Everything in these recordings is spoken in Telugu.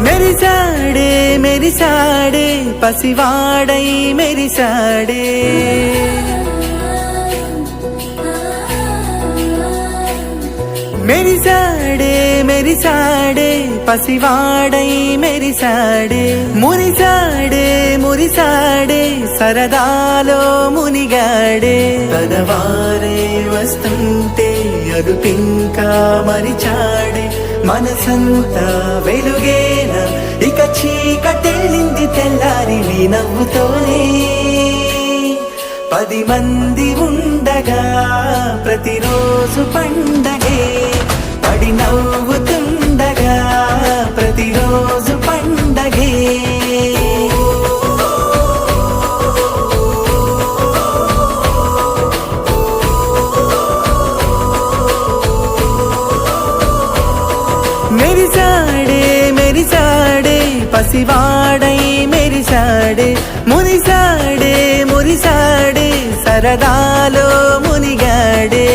మెరిసాడే మెరిసాడే పసివాడై మెరిసాడే మెరిసాడే మెరిసాడే పసివాడై మెరిసాడే మురిసాడే మురిసాడే సరదాలో మునిగాడే తనవారే వస్తుంటే అరుపింకా మరిచాడే మనసంతా వెలుగేన ఇక చీకటెళ్ళింది తెల్లారి నీ నవ్వుతోనే 10 మంది ఉండగా ప్రతిరోజు పండగే పడి నవ్వుతుండగా ప్రతిరోజు పండగే మెరిసాడే మెరిసాడే పసివాడై మెరిసాడే మురిసాడే మురిసాడే సరదాలో మునిగాడే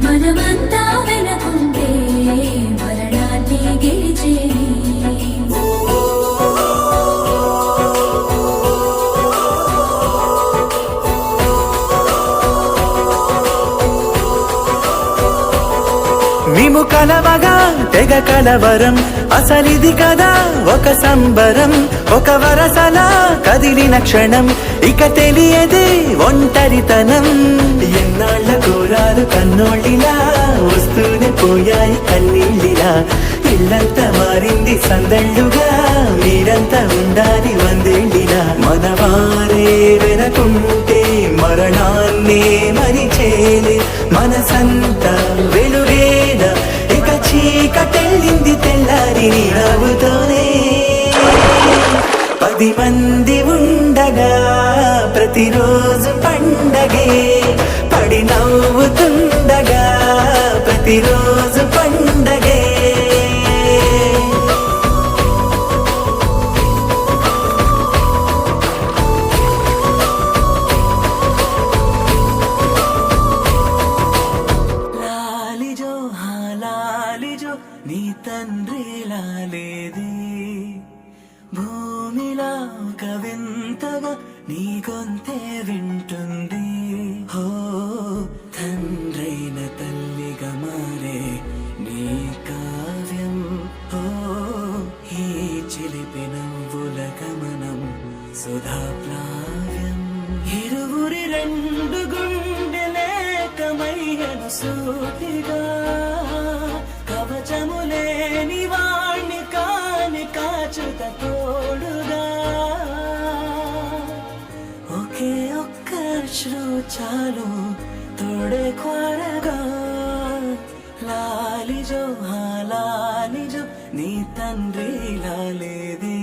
మనమంతా వెనకుంటే మరణాన్ని గెలిచేది మేము కలవగా తెగ కలవరం అసలిది కదా ఒక సంబరం ఒక వరసలా కదిలిన క్షణం ఇక తెలియదే ఒంటరితనం ఎన్నాళ్ళ కోరాలు కన్నోళ్ళిలా వస్తూనే పోయాయి కన్నీళ్ళిలా ఇల్లంతా మారింది సందళ్ళుగా మీరంతా ఉండాలి 100 ఏళ్ళిలా మనవారే వెనకుంటే మరణాన్నే మరిచేలే మనసంతా వెలుగేన ఇక చీకటెళ్ళింది తెల్లారి నీ నవ్వుతోనే 10 మంది ఉండగా ప్రతిరోజు పండగే పడి నవ్వుతుండగా ప్రతిరోజు పండగే లాలిజో లాలిజో నీ తండ్రి లాలేది భూమిలా ఒక వింతగా నీ గొంతే వింటుంది హో తండ్రైన తల్లిగా మారే నీ కావ్యం హో ఈ చిలిపి నవ్వుల గమనం సుధాప్లావ్యం ఇరువురి 2 గుండెలేకమయ్యను సూటిగా కవచములేని వాణ్ణి కాని కాచుత తోడుగా ఒకే ఒక్క శ్రు చాలు తోడే కొరగా లాలిజో లాలిజో నీ తండ్రి లాలేది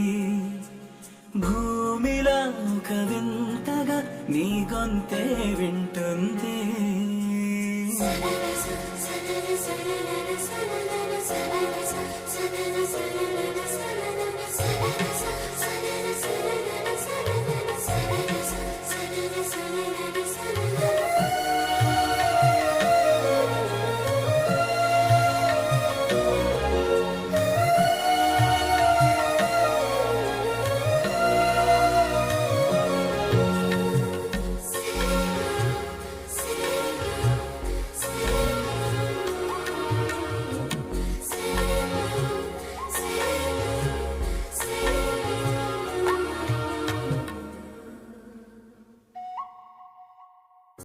భూమిలా ఒక వింతగా నీ గొంతే వింటుంది